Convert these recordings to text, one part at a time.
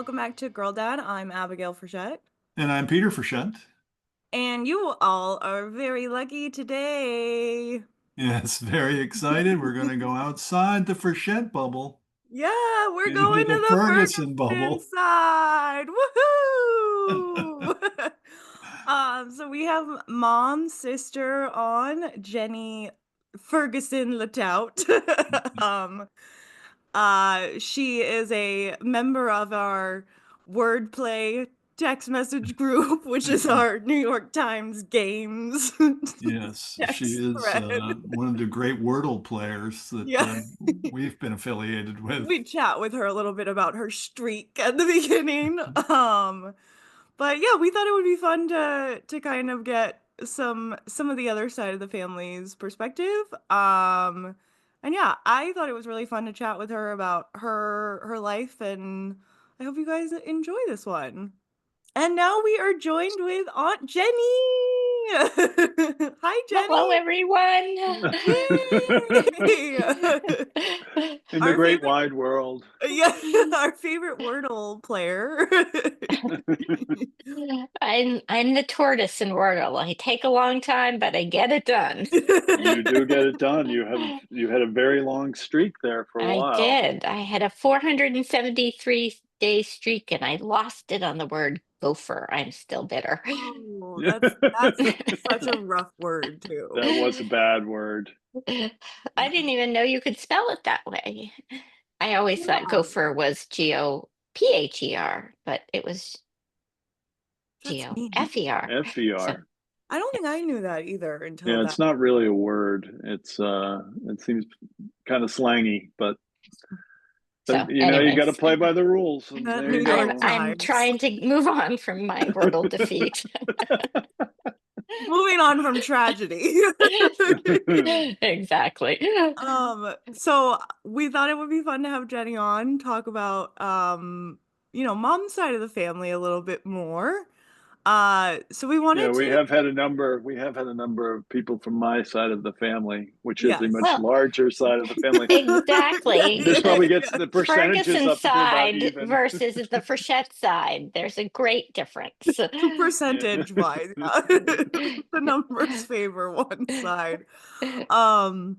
welcome back to Girl Dad. I'm Abigail Frechette, And I'm Peter Frechette. and you all are very lucky today. Yes, very excited. We're going to go outside the Frechette bubble Yeah, we're into going the to the Ferguson Ferguson bubble. side. Woohoo! So we have mom, sister on Jenny Ferguson Latout. um, she is a member of our wordplay text message group, which is our New York Times games Yes, she text is thread. one of the great Wordle players that Yeah. we've been affiliated with. We chat with her a little bit about her streak at the beginning. But yeah, we thought it would be fun to kind of get some of the other side of the family's perspective. And yeah, I thought it was really fun to chat with her about her life, and I hope you guys enjoy this one. And now we are joined with Aunt Jenny. Hi, Hello, Jenny. everyone. Yay! In the Our great favorite, wide world. yeah, our favorite Wordle player. I'm the tortoise in Wordle. I take a long time, but I get it done. You do get it done. You had a very long streak there for a I while. did. I had a 473-day streak, and I lost it on the word gopher. I'm still bitter. Oh, that's That such a rough word too. was a bad word. I didn't even know you could spell it that way. I always thought Yeah, gopher was Gopher, but it was that's neat. Gopher. So FER. I don't think I knew that either until Yeah, that. it's not really a word. It seems kind of slangy, but so you got to anyways. play by the rules, and That there New you York go. I'm Times. trying to move on from my Wordle defeat. Moving on from tragedy. Exactly. So we thought it would be fun to have Jenny on, talk about mom's side of the family a little bit more. So we Yeah, wanted to, we have had a number of people from my side of the family, which is a yes. much Well, larger side of the family. exactly. This probably gets Yes. the percentages Ferguson up to be about side even. versus the Frechette side. There's a great difference. Yeah. Percentage wise, yeah. The numbers favor one side. Um,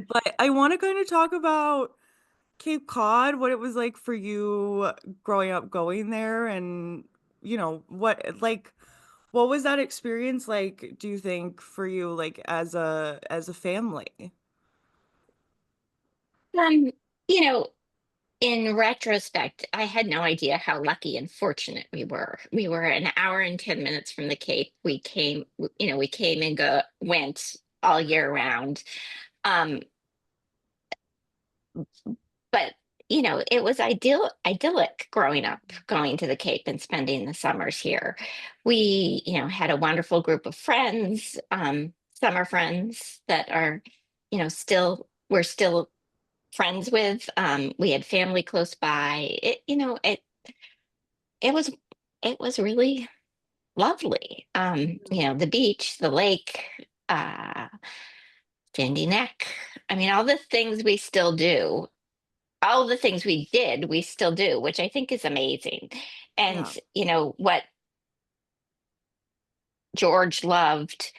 but I want to kind of talk about Cape Cod, what it was like for you growing up going there, and what was that experience like, do you think, for you, like as a family? Um, you know, in retrospect, I had no idea how lucky and fortunate we were. We were an hour and 10 minutes from the Cape. We came and went all year round. Um, but it was idyllic growing up, going to the Cape and spending the summers here. We, had a wonderful group of friends, summer friends that are, we're still friends with. We had family close by. It was really lovely. The beach, the lake, uh, Sandy Neck. I mean, all the things we still do, all the things we did, we still do, which I think is amazing. And Yeah. what George loved,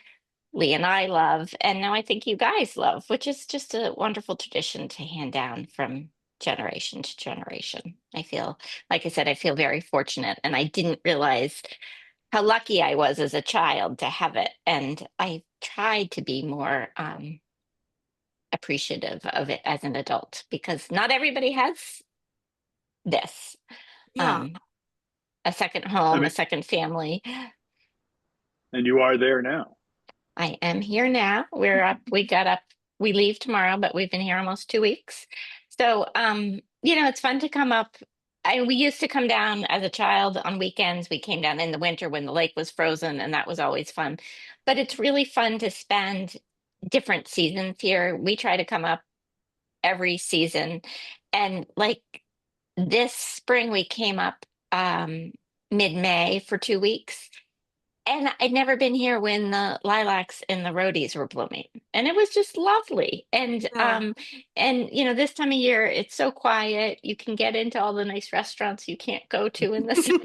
Lee and I love, and now I think you guys love, which is just a wonderful tradition to hand down from generation to generation. I feel, like I said, I feel very fortunate, and I didn't realize how lucky I was as a child to have it. And I tried to be more appreciative of it as an adult because not everybody has this. Yeah. Um, a second I home, a mean, second family. and you are there now. I am here now. We're up, we got up, we leave tomorrow, but we've been here almost 2 weeks. So, it's fun to come up. We used to come down as a child on weekends. We came down in the winter when the lake was frozen, and that was always fun. But it's really fun to spend different seasons here. We try to come up every season. And like this spring, we came up mid-May for 2 weeks. and I'd never been here when the lilacs and the rhodies were blooming, and it was just lovely. Yeah. And this time of year, it's so quiet. You can get into all the nice restaurants you can't go to in the summer.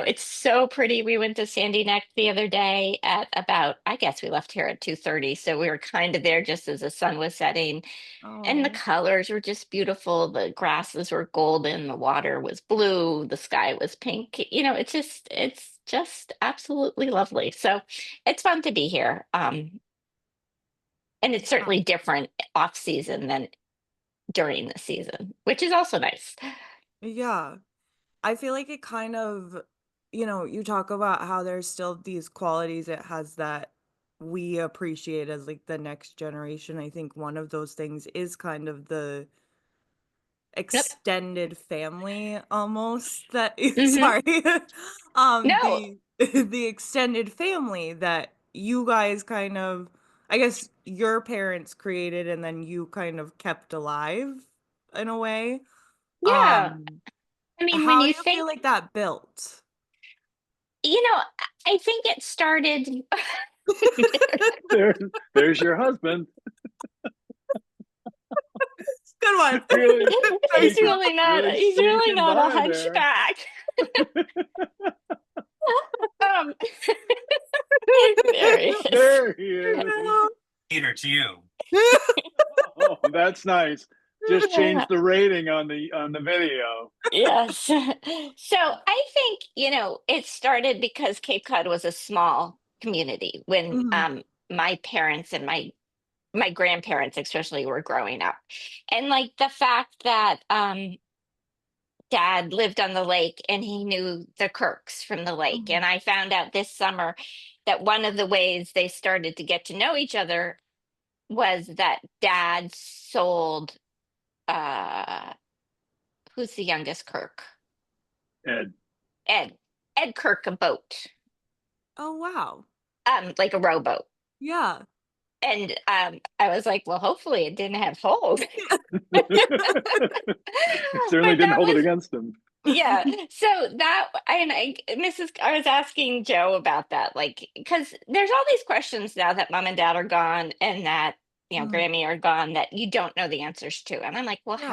It's so pretty. We went to Sandy Neck the other day at about, I guess we left here at 2:30, so we were kind of there just as the sun was setting. And the Oh, colors were just beautiful. The grasses were golden, the water was blue, the sky was pink. It's just absolutely lovely. So it's fun to be here. And it's yeah. certainly different off season than during the season, which is also nice. Yeah. I feel like it kind of, you talk about how there's still these qualities it has that we appreciate as like the next generation. I think one of those things is kind of the Yep. extended family almost that Hmm. sorry. No, The the extended family that you guys kind of, I guess your parents created and then you kind of kept alive in a way. yeah. Um, I mean, when how do you you feel think, like that built? you know, I think it started. There's your husband. Good one. Really He's sneaking, really not. really He's really sneaking not a by there. hunchback. Um, there he is. There he is. Peter to you. Oh, that's nice. Just change the rating on the video. Yes. So I think, it started because Cape Cod was a small community when Mhm, my parents and my grandparents especially were growing up. And like the fact that dad lived on the lake and he knew the Kirks from the lake. mhm. And I found out this summer that one of the ways they started to get to know each other was that dad sold uh who's the youngest Kirk? Ed, Ed. Ed Kirk a boat, Oh, wow. like a rowboat. Yeah. And I was like, well, hopefully it didn't have holes. certainly But didn't that hold it was against him. yeah. So that and I was asking Joe about that, like, because there's all these questions now that mom and dad are gone and that Mhm. Grammy are gone that you don't know the answers to. And I'm like, well, Yeah,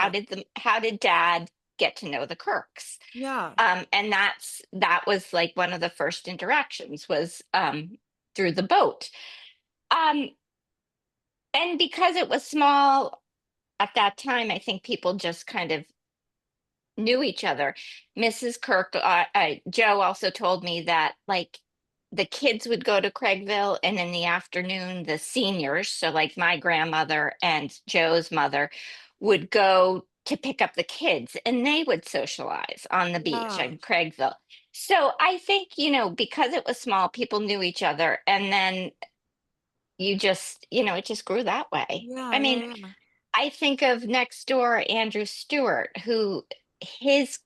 how did dad get to know the Kirks? yeah, And that was like one of the first interactions was through the boat. Um, and because it was small at that time, I think people just kind of knew each other. Mrs. Kirk, Joe also told me that like the kids would go to Craigville, and in the afternoon, the seniors, so like my grandmother and Joe's mother, would go to pick up the kids, and they would socialize on the beach yeah, in Craigville. So I think, because it was small, people knew each other, and then it just grew that way. yeah, I mean, yeah, yeah. I think of next door Andrew Stewart, who his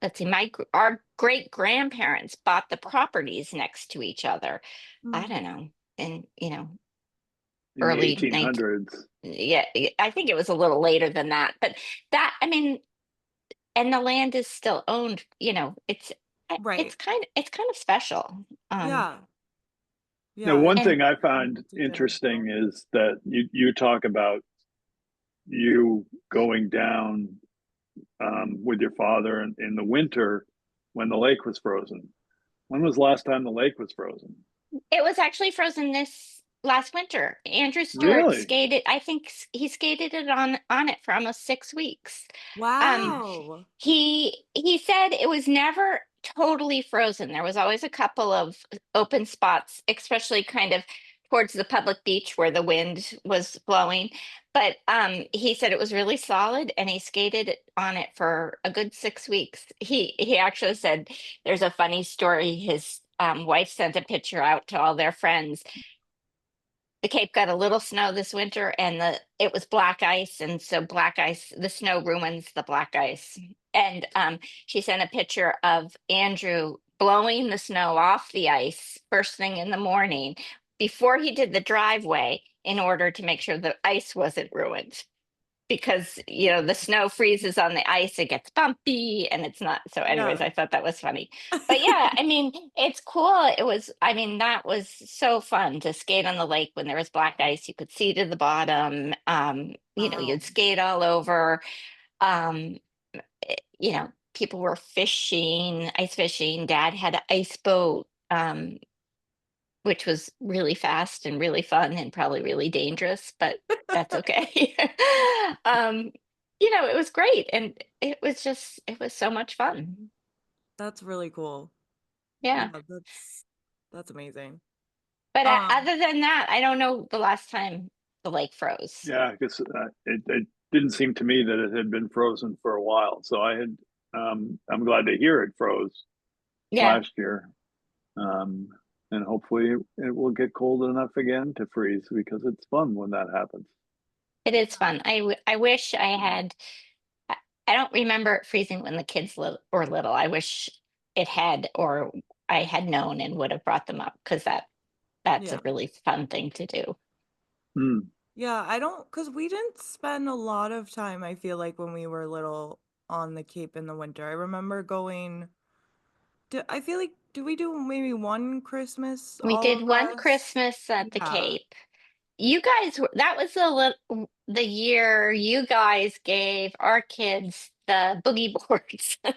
let's see, our great grandparents bought the properties next to each other. I Mm, don't know, in In the early 19, 1800s. yeah, I think it was a little later than that, but I mean, and the land is still owned. right. It's kind of special. Yeah, Now, yeah, one And thing I and found it's identical. interesting is that you talk about you going down with your father in the winter when the lake was frozen. When was the last time the lake was frozen? it was actually frozen this last winter. Andrew Stewart Really? skated. I think he skated it on it for almost 6 weeks. Um, Wow. he said it was never totally frozen. There was always a couple of open spots, especially kind of towards the public beach where the wind was blowing. But he said it was really solid, and he skated on it for a good 6 weeks. He actually said there's a funny story. His wife sent a picture out to all their friends. The Cape got a little snow this winter, and it was black ice, and so black ice, the snow ruins the black ice. And she sent a picture of Andrew blowing the snow off the ice first thing in the morning before he did the driveway in order to make sure the ice wasn't ruined. because the snow freezes on the ice, it gets bumpy and it's not. So anyways, Yeah. I thought that was funny. But yeah, I mean, it's cool. I mean, that was so fun to skate on the lake when there was black ice. You could see to the bottom. You'd Wow. skate all over. Um, People were fishing, ice fishing. Dad had an ice boat, which was really fast and really fun and probably really dangerous, but that's okay. um, it was great, and it was so much fun. That's really cool. Yeah, Yeah. that's amazing. But Um, other than that, I don't know the last time the lake froze. Yeah, because it didn't seem to me that it had been frozen for a while. So I'm glad to hear it froze Yeah, last year. Um, and hopefully it will get cold enough again to freeze because it's fun when that happens. it is fun. I wish I had. I I don't remember it freezing when the kids were little. I wish it had, or I had known and would have brought them up, because that's yeah. a really fun thing to do. Hmm. Yeah, because we didn't spend a lot of time, I feel like, when we were little on the Cape in the winter. I remember I feel like, did we do maybe one Christmas, We all did of one us? Christmas at the Yeah. Cape. You guys that was the year you guys gave our kids the boogie boards. I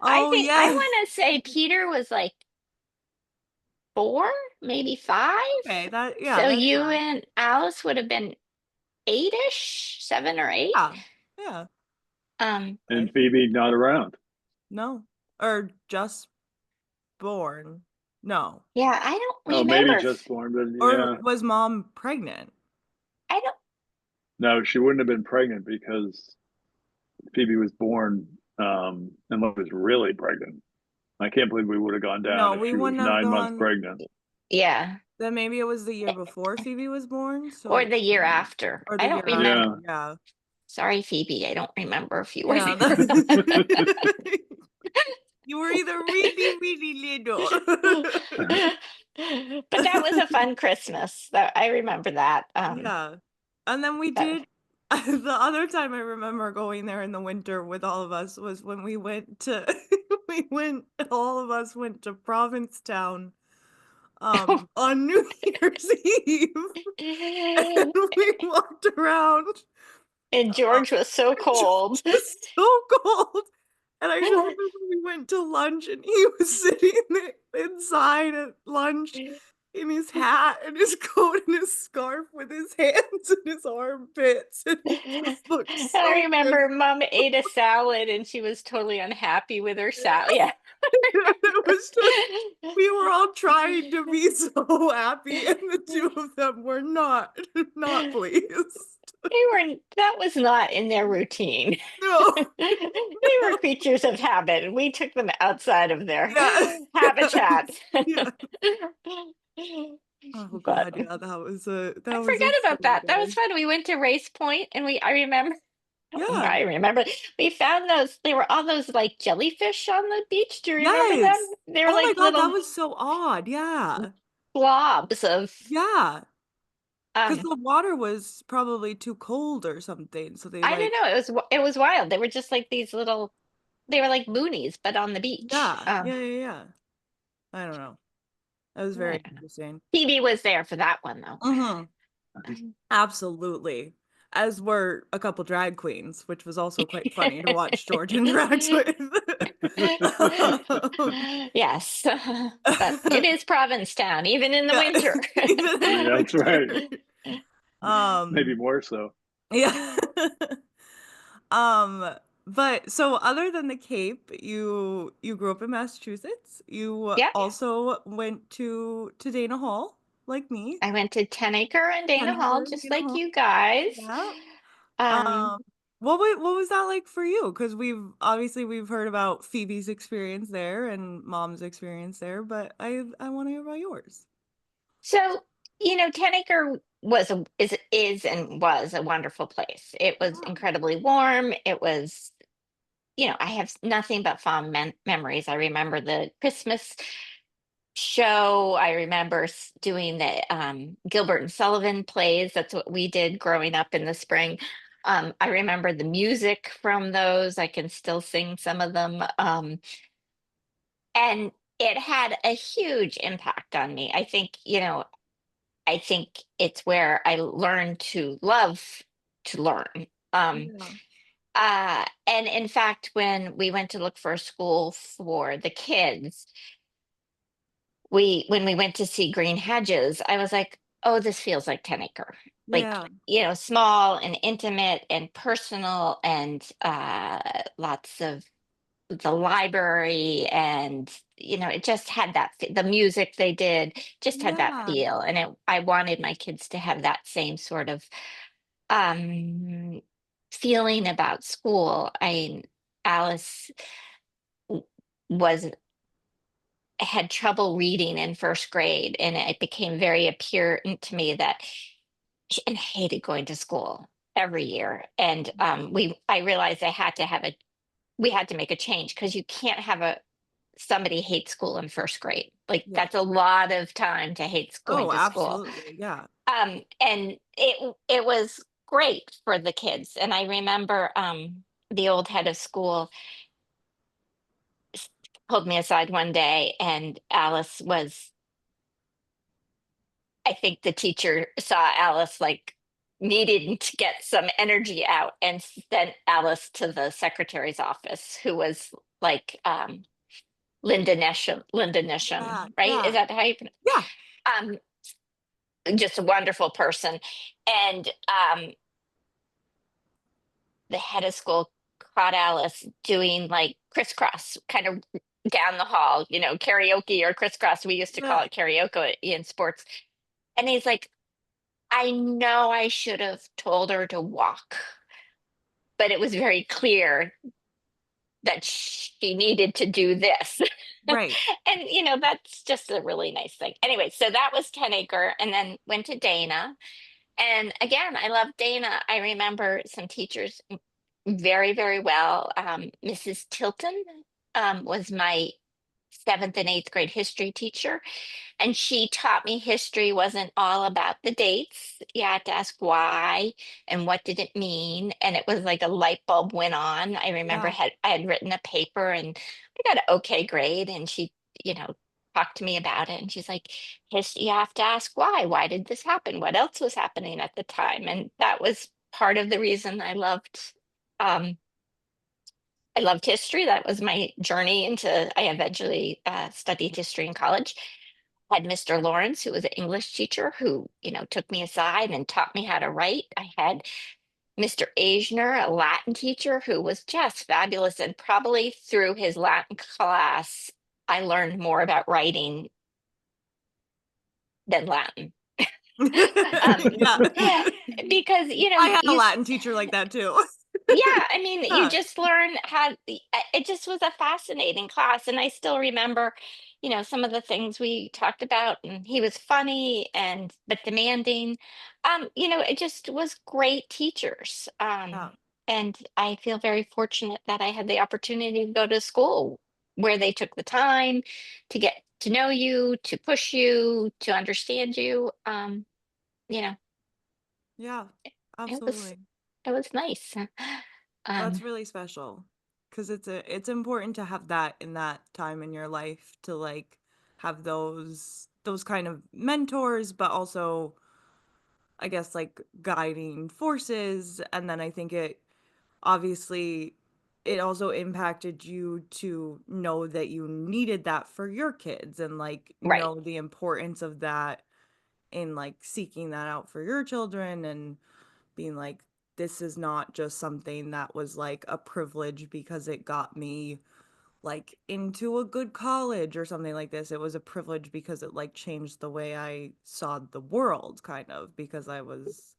Oh, think I yes. want to say Peter was like 4, maybe 5. Okay, So you yeah. and Alice would have been 8ish, 7 or 8. Yeah. Yeah. Um, And Right. Phoebe not around. No. Or just born. No. yeah, I don't Oh, maybe remember. just born, but Or yeah. was mom pregnant? I don't. No, she wouldn't have been pregnant because Phoebe was born and was really pregnant. I can't believe we would have gone down No, if we she was wouldn't have 9 months gone. pregnant. Yeah, Then maybe it was the year before Phoebe was born, or so the year after. or I the don't year remember. Yeah. after. Yeah. Sorry, Phoebe. I don't remember if you were Yeah. there. You were either really, really little. But that was a fun Christmas. That I remember that. Yeah. And then we That did the other time I remember going there in the winter with all of us was when we went to all of us went to Provincetown on New Year's Eve. And we walked around. and George was so It cold. was so cold. And I just remember we went to lunch and he was sitting inside at lunch in his hat and his coat and his scarf with his hands in his armpits. And he just looked I so remember Mom ate a salad and she was totally unhappy with her salad. Yeah. it was just, we were all trying to be so happy, and the two of them were not pleased. That was not in their routine. No. They were creatures of habit, and we took them outside of their Yeah. habitat. Yeah. Oh But God, yeah, I that was a forgot about silly that. That was day. fun. We went to Race Point, and I remember. Yeah. I remember we found those. There were all those like jellyfish on the beach. Do you remember them? Yes. They were Oh my like God, that little was so odd. Yeah. blobs of. Yeah. Because Um, the water was probably too cold or something. So they I don't like, know. It was wild. They were just like these little. They were like boonies, but on the beach. yeah. I don't know. That was very Yeah. interesting. Phoebe was there for that one though. Hmm. Absolutely. As were a couple drag queens, which was also quite funny to watch George interact with. Yes, but it is Provincetown, even in the Yeah, winter. even in the That's right. winter. Maybe Um, more so. yeah. Um, but so other than the Cape, you grew up in Massachusetts. You Yeah, also went to Dana Hall, like me. I went to 10 Acre and Dana Hall, Huntingburg, just Dana like Hall. you guys. Yeah. Um, Um, what was that like for you? Because we've heard about Phoebe's experience there and Mom's experience there, but I want to hear about yours. so 10 Acre is and was a wonderful place. It was Yeah. incredibly warm. It was, I have nothing but fond memories. I remember the Christmas show. I remember doing the Gilbert and Sullivan plays. That's what we did growing up in the spring. I remember the music from those. I can still sing some of them. And it had a huge impact on me. I think, I think it's where I learned to love to learn. Um, Yeah. and in fact, when we went to look for a school for the kids, when we went to see Green Hedges, I was like, oh, this feels like 10 Acre. Like, Yeah. small and intimate and personal, and lots of the library, and it just had that the music they did just had that Yeah. feel, and I wanted my kids to have that same sort of um feeling about school. Alice w- was had trouble reading in first grade, and it became very apparent to me that she hated going to school every year. And I realized we had to make a change, because you can't have somebody hate school in first grade. Like, Yeah. that's a lot of time to hate going Oh, to school. absolutely. Yeah. And it was great for the kids. And I remember the old head of school pulled me aside one day, and Alice was, I think the teacher saw Alice like needing to get some energy out, and sent Alice to the secretary's office, who was like Linda Yeah. Nisham, right? Is Yeah. that how you pronounce? Yeah. Um, just a wonderful person. And the head of school caught Alice doing like crisscross kind of down the hall, karaoke or crisscross. We used to call Yeah. it karaoke in sports. And he's like, I know I should have told her to walk, but it was very clear that she needed to do this. Right. And that's just a really nice thing. Anyway, so that was 10 Acre, and then went to Dana. And again, I love Dana. I remember some teachers very, very well. Mrs. Tilton was my seventh and eighth grade history teacher, and she taught me history wasn't all about the dates. You had to ask why and what did it mean. And it was like a light bulb went on. I remember Yeah. I had written a paper, and I got an okay grade, and she, you know, talked to me about it. And she's like, you have to ask why. Why did this happen? What else was happening at the time? And that was part of the reason um, I loved history. That was my journey I eventually studied history in college. Had Mr. Lawrence, who was an English teacher, who, took me aside and taught me how to write. I had Mr. Eisner, a Latin teacher, who was just fabulous. And probably through his Latin class, I learned more about writing than Latin. Um, Yeah. because, I had a Latin teacher like that too. yeah, I mean, you Yeah. just learn it just was a fascinating class. And I still remember, some of the things we talked about, and he was funny but demanding. It just was great teachers. Yeah. And I feel very fortunate that I had the opportunity to go to school where they took the time to get to know you, to push you, to understand you. You know, Yeah. it was Absolutely. it was nice. That's Um, really special because it's important to have that in that time in your life to like have those kind of mentors, but also I guess like guiding forces. And then I think obviously it also impacted you to know that you needed that for your kids and like right. know the importance of that in like seeking that out for your children and being like, this is not just something that was like a privilege because it got me like into a good college or something like this. It was a privilege because it like changed the way I saw the world, kind of, because I was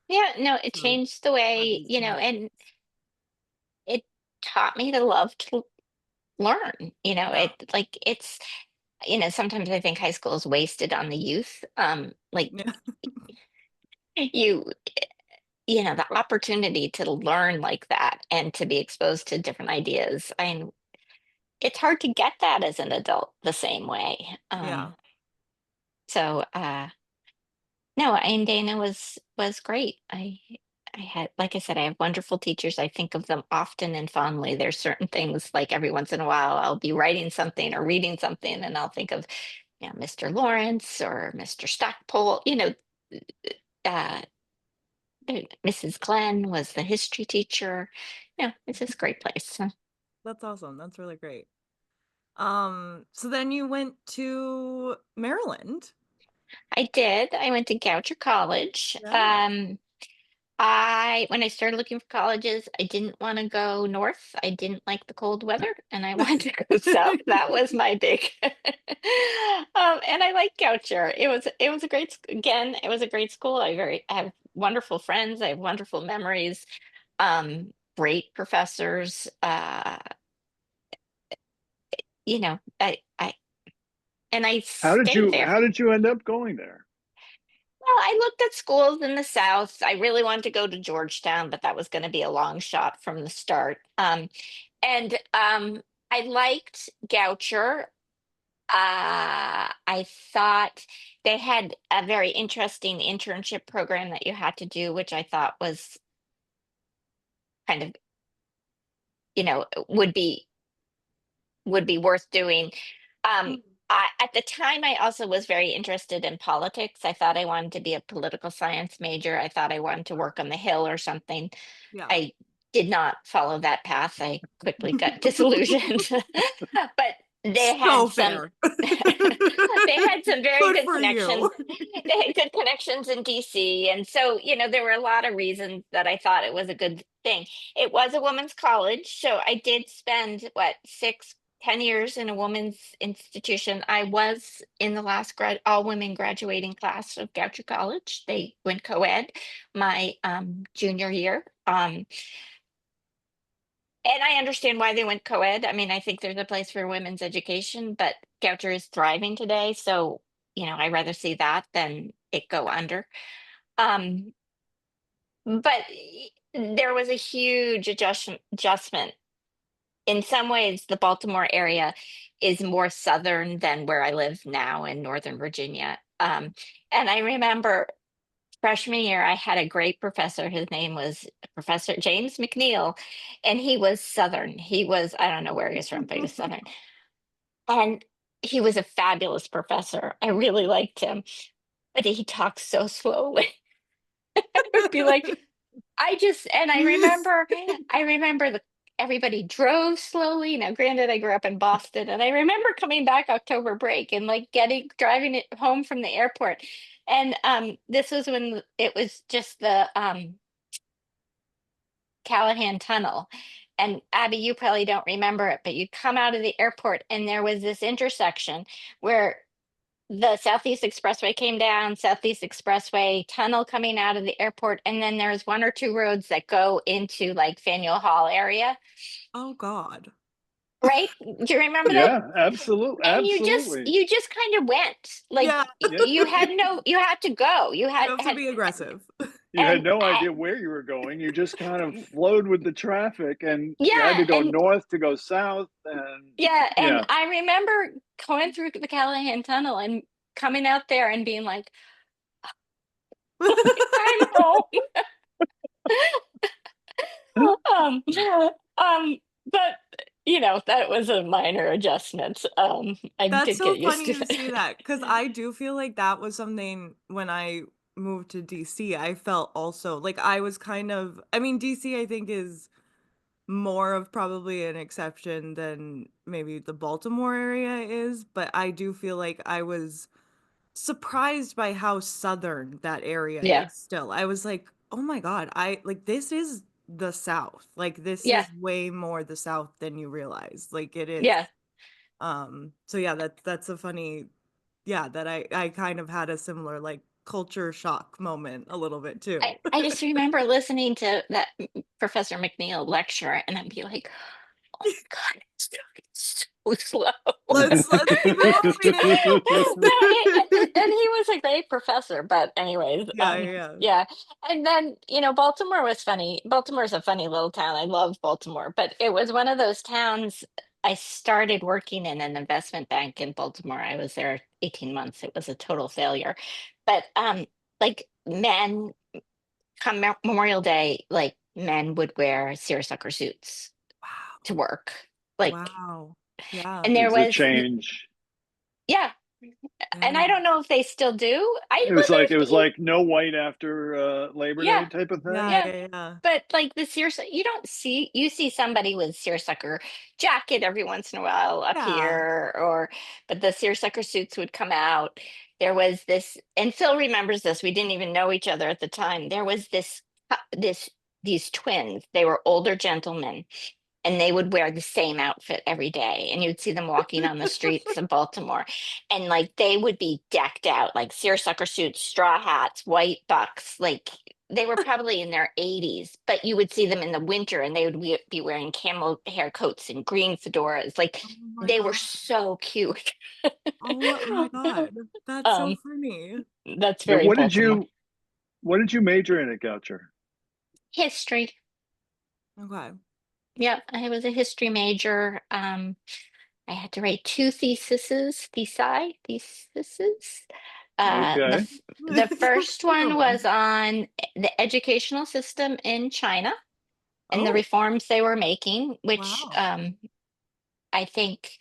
Yeah, no, it so changed the had way, these connections. and it taught me to love to learn. Yeah. Sometimes I think high school is wasted on the youth. Like Yeah. you, the opportunity to learn like that and to be exposed to different ideas. It's hard to get that as an adult the same way. Yeah. So no, and Dana was great. I had, like I said, I have wonderful teachers. I think of them often and fondly. There's certain things, like every once in a while, I'll be writing something or reading something, and I'll think of, Mr. Lawrence or Mr. Stackpole. Uh, Mrs. Glenn was the history teacher. It's just a great place. That's awesome. That's really great. So then you went to Maryland. I did. I went to Goucher College. Yeah. When I started looking for colleges, I didn't want to go north. I didn't like the cold weather, and I wanted to go south. That was my big. And I like Goucher. It was a again, it was a great school. I have wonderful friends. I have wonderful memories. Great professors. I and I stayed there. How did you end up going there? Well, I looked at schools in the South. I really wanted to go to Georgetown, but that was going to be a long shot from the start. And I liked Goucher. I thought they had a very interesting internship program that you had to do, which I thought was kind of, you know, would be worth doing. Um, at the time, I also was very interested in politics. I thought I wanted to be a political science major. I thought I wanted to work on the Hill or something. Yeah. I did not follow that path. I quickly got disillusioned. But they So had some fair. they had some very Good good for connections. you. They had good connections in DC. And so, there were a lot of reasons that I thought it was a good thing. It was a women's college, so I did spend 10 years in a women's institution. I was in the last all women graduating class of Goucher College. They went co-ed my junior year. And I understand why they went co-ed. I mean, I think there's a place for women's education, but Goucher is thriving today. So, I'd rather see that than it go under. Um, but there was a huge adjustment. In some ways, the Baltimore area is more southern than where I live now in Northern Virginia. And I remember freshman year, I had a great professor. His name was Professor James McNeil, and he was Southern. I don't know where he was from, but he was Southern. And he was a fabulous professor. I really liked him, but he talked so slowly. I would be like, and I remember everybody drove slowly. Now, granted, I grew up in Boston, and I remember coming back October break and driving it home from the airport. And this was when it was just the Callahan Tunnel. And Abby, you probably don't remember it, but you'd come out of the airport and there was this intersection where the Southeast Expressway came down, Southeast Expressway tunnel coming out of the airport, and then there's one or two roads that go into like Faneuil Hall area, Oh God. right? Do you remember that? Yeah, absolutely, And you just absolutely. you just kind of went like Yeah. Yeah, you had to go. You You had have to had be aggressive. you had and no idea where you were going. You just kind of flowed with the traffic, and you had yeah, to go north to go south. And and yeah, I remember going through the Callahan Tunnel and coming out there and being like, I'm home. um, but that was a minor adjustment. I That's did so get used funny to you say it. that because I do feel like that was something when I moved to DC. I felt also like I was kind of, I mean, DC I think is more of probably an exception than maybe the Baltimore area is, but I do feel like I was surprised by how southern that area Yeah, is still. I was like, "Oh my God, I like this is the South. Like this yeah, is way more the South than you realize. Like it is." yeah. So yeah, that's a funny, yeah, that I kind of had a similar like culture shock moment a little bit I, too. I just remember listening to that Professor McNeil lecture, and I'd be like, "Oh my God, it's so slow." Let's keep it No, moving. and he was a great professor, but anyways, Yeah, yeah. yeah. And then, Baltimore was funny. Baltimore's a funny little town. I love Baltimore, but it was one of those towns. I started working in an investment bank in Baltimore. I was there 18 months. It was a total failure. But like men come Memorial Day, like men would wear seersucker suits Wow. to work. Like, Wow. Yeah. and there Is a was, change. yeah. And Yeah. I don't know if they still do. I It was wonder like if you, no white after Labor yeah. Day type of thing. Yeah. Yeah, Yeah. Yeah. but like the seersucker, you don't see, you see somebody with seersucker jacket every once in a while up Yeah. here, or but the seersucker suits would come out. There was this, and Phil remembers this. We didn't even know each other at the time. There was this these twins. They were older gentlemen, and they would wear the same outfit every day, and you'd see them walking on the streets of Baltimore, and like they would be decked out like seersucker suits, straw hats, white bucks, like they were probably in their 80s, but you would see them in the winter and they would be wearing camel hair coats and green fedoras, like Oh my they were God. so cute. Oh my God. That's so um funny. that's Now, very Baltimore. what did you major in at Goucher? History. Okay. Yeah, I was a history major. I had to write two theses. Okay. The first Good one was one. on the educational system in China and the Oh, reforms they were making, which wow. I think,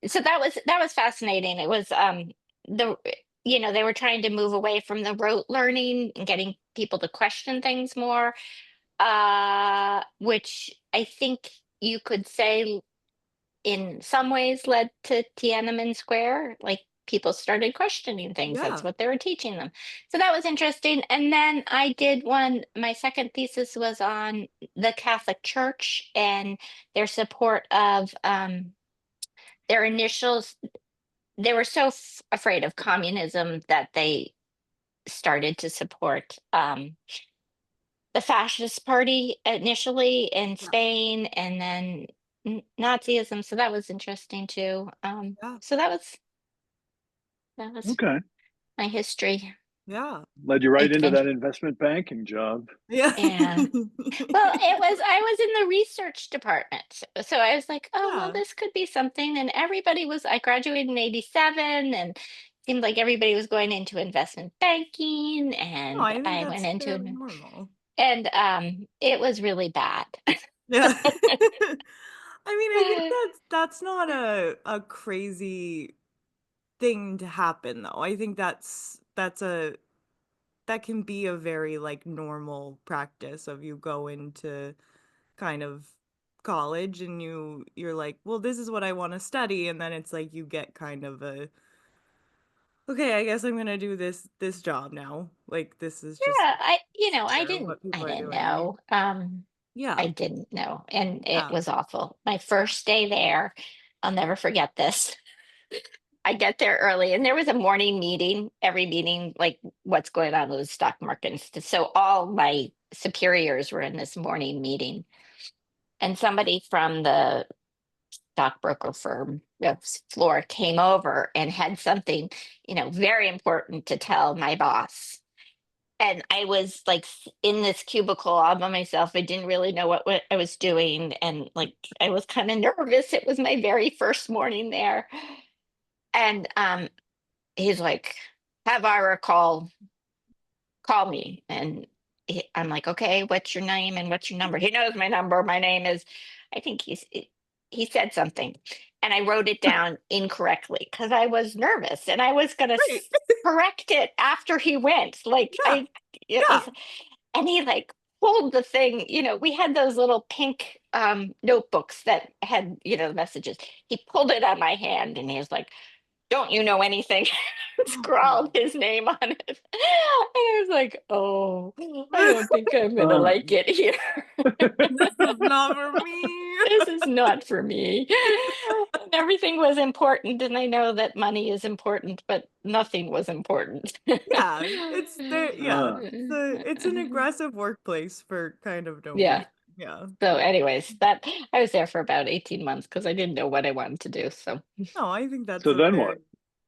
so that was fascinating. It was the they were trying to move away from the rote learning and getting people to question things more, which I think you could say in some ways led to Tiananmen Square. Like people started questioning things. That's Yeah. what they were teaching them. So that was interesting. And then I did my second thesis was on the Catholic Church and their support of their initials. They were so afraid of communism that they started to support the fascist party initially in Yeah. Spain, and then Nazism. So that was interesting too. Yeah. So that was Okay. my history. Yeah. Led you right into Adventure. that investment banking job. Yeah. Yeah. Well, I was in the research department. So I was like, oh, well, Yeah. this could be something. And I graduated in 87 and seemed like everybody was going into investment banking. No, And I think I went that's into fairly it. normal. And it was really bad. Yeah. I mean, I think that's not a crazy thing to happen though. I think that can be a very like normal practice of you go into kind of college and you're like, well, this is what I want to study, and then it's like you get kind of a, okay, I guess I'm gonna do this job now. Like this is just Yeah, what I people are didn't doing. know. I Yeah. didn't know, and it Yeah. was awful. My first day there, I'll never forget this. I get there early, and there was a morning meeting, every meeting, like what's going on with the stock market. So all my superiors were in this morning meeting, and somebody from the stockbroker firm floor came over and had something, very important to tell my boss. And I was like in this cubicle all by myself. I didn't really know what I was doing. And like I was kind of nervous. It was my very first morning there. And he's like, have Ira call me. And I'm like, okay, what's your name and what's your number? He knows my number. My name is, I think he said something. And I wrote it down incorrectly because I was nervous and I was going to Right. correct it after he went. Like Yeah. it Yeah. was, and he like pulled the thing, we had those little pink notebooks that had, the messages. He pulled it on my hand and he was like, don't you know anything? Oh Scrawled God. his name on it. And I was like, oh, I don't think I'm gonna Uh, like it here. This is not for me. This is not for me. And everything was important, and I know that money is important, but nothing was important. Yeah, it's there. Yeah, uh. it's an aggressive workplace for kind of no Yeah. reason. Yeah. So, anyways, that I was there for about 18 months because I didn't know what I wanted to do. So No, I think that's So a then fair what?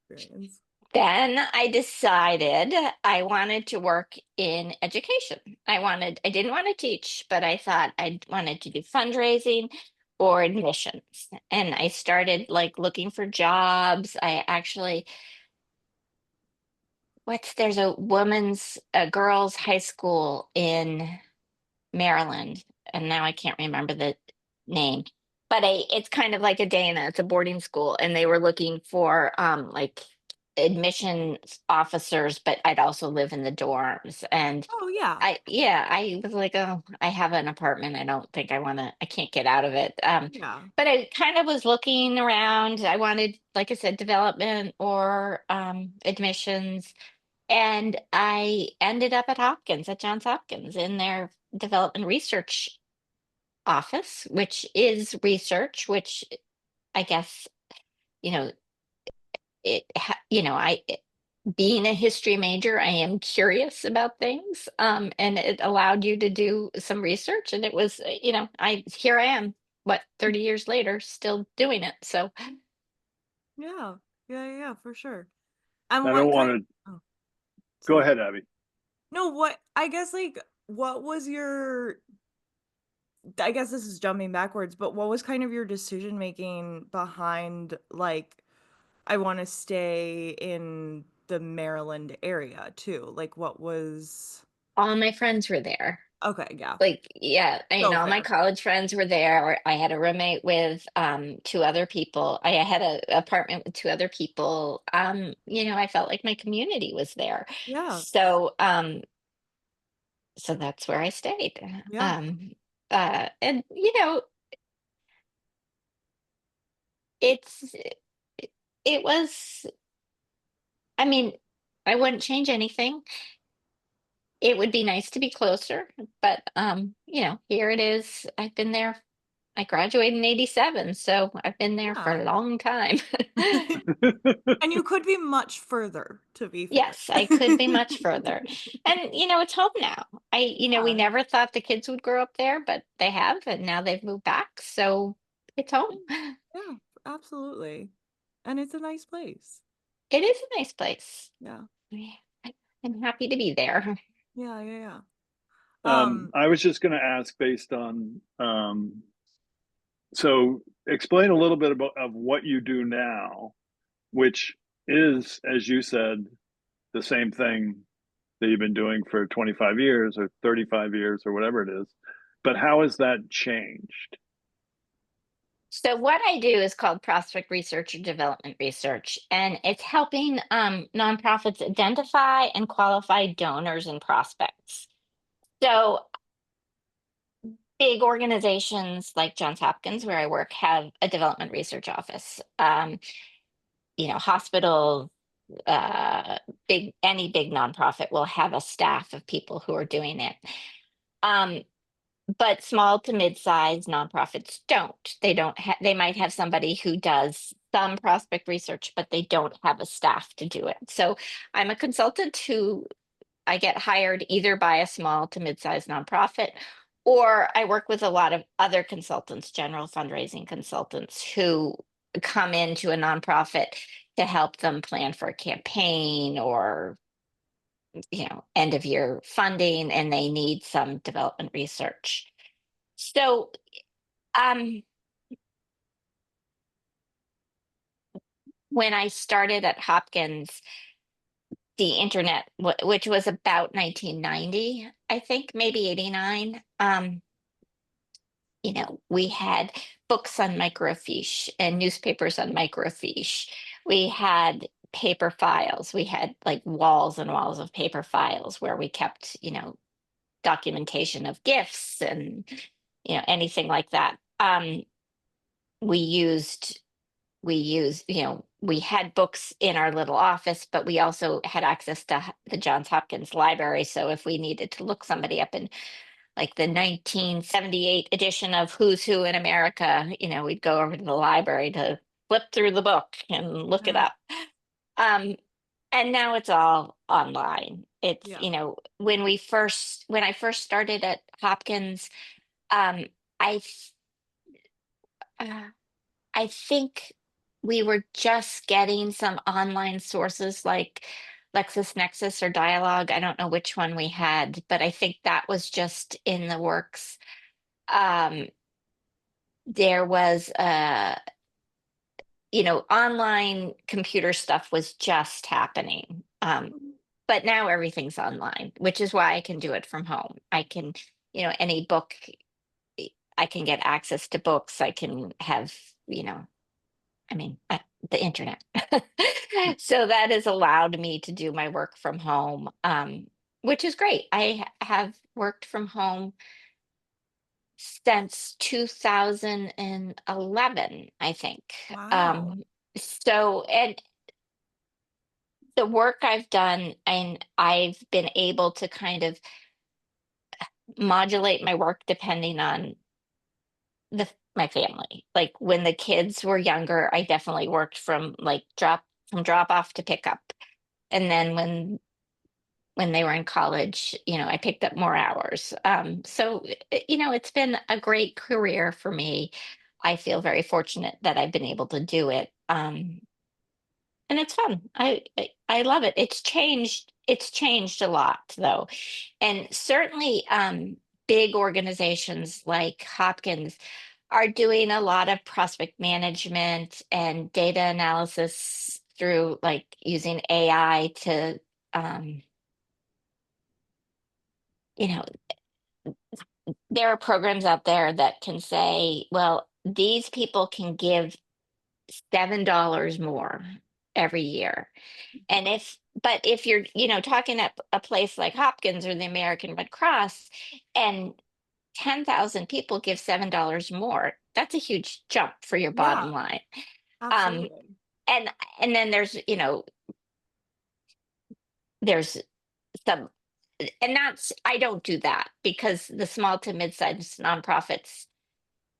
experience. then I decided I wanted to work in education. I didn't want to teach, but I thought I wanted to do fundraising or admissions. And I started like looking for jobs. I actually there's a girls' high school in Maryland, and now I can't remember the name, but it's kind of like a Dana, it's a boarding school, and they were looking for like admissions officers, but I'd also live in the dorms. And Oh, yeah. I was like, oh, I have an apartment. I don't think I can't get out of it. Yeah. But I kind of was looking around. I wanted, like I said, development or admissions. And I ended up at Johns Hopkins in their development research office, which is research, which I guess, you know, being a history major, I am curious about things. And it allowed you to do some research. And it was, here I am, 30 years later, still doing it. So Yeah. Yeah, for sure. And I don't what want kind to oh, go sorry. ahead, Abby. No, what I guess like what was your I guess this is jumping backwards, but what was kind of your decision making behind like I want to stay in the Maryland area too? Like what was all my friends were there. okay, yeah. Like, yeah, So all my fair. college friends were there. I had a roommate with two other people. I had an apartment with two other people. I felt like my community was there. Yeah. So that's where I stayed. Yeah. And it's it was, I mean, I wouldn't change anything. It would be nice to be closer, but here it is. I've been there. I graduated in 87, so I've been there for Yeah. a long time. And you could be much further, to be fair. Yes, I could be much further. And it's home now. We Yeah. never thought the kids would grow up there, but they have, and now they've moved back, so it's home. Yeah, absolutely. And it's a nice place. It is a nice place. Yeah. Yeah, I'm happy to be there. Yeah. Um, I was just going to ask based on, so explain a little bit of what you do now, which is, as you said, the same thing that you've been doing for 25 years or 35 years or whatever it is. But how has that changed? So what I do is called prospect research or development research, and it's helping nonprofits identify and qualify donors and prospects. So big organizations like Johns Hopkins, where I work, have a development research office. Hospitals, uh, any big nonprofit will have a staff of people who are doing it. Um, but small to mid-sized nonprofits don't. They might have somebody who does some prospect research, but they don't have a staff to do it. So I'm a consultant who I get hired either by a small to mid-sized nonprofit, or I work with a lot of other consultants, general fundraising consultants, who come into a nonprofit to help them plan for a campaign or end of year funding, and they need some development research. So um, when I started at Hopkins, the internet, which was about 1990, I think, maybe 89. We had books on microfiche and newspapers on microfiche. We had paper files. We had like walls and walls of paper files where we kept, documentation of gifts and, anything like that. We used, we had books in our little office, but we also had access to the Johns Hopkins library. So if we needed to look somebody up in like the 1978 edition of Who's Who in America, we'd go over to the library to flip through the book and look it yeah. up. Um, and now it's all online. It's, Yeah. when I first started at Hopkins, um, I, th- uh, I think we were just getting some online sources like LexisNexis or Dialogue. I don't know which one we had, but I think that was just in the works. Um, there was online computer stuff was just happening. but now everything's online, which is why I can do it from home. I can, any book, I can get access to books. I can have, you know, I mean, the internet. So that has allowed me to do my work from home, which is great. Have worked from home since 2011, I think. Wow. And the work I've done, and I've been able to kind of modulate my work depending on my family. Like when the kids were younger, I definitely worked from like drop off to pick up. And then when they were in college, I picked up more hours. So it's been a great career for me. I feel very fortunate that I've been able to do it. And it's fun. I love it. It's changed a lot though. And certainly big organizations like Hopkins are doing a lot of prospect management and data analysis through like using AI to um, you know, there are programs out there that can say, well, these people can give $7 more every year. And if you're, talking at a place like Hopkins or the American Red Cross, and 10,000 people give $7 more, that's a huge jump for your Yeah, bottom line. Um, absolutely. and then there's some, and that's, I don't do that because the small to mid-sized nonprofits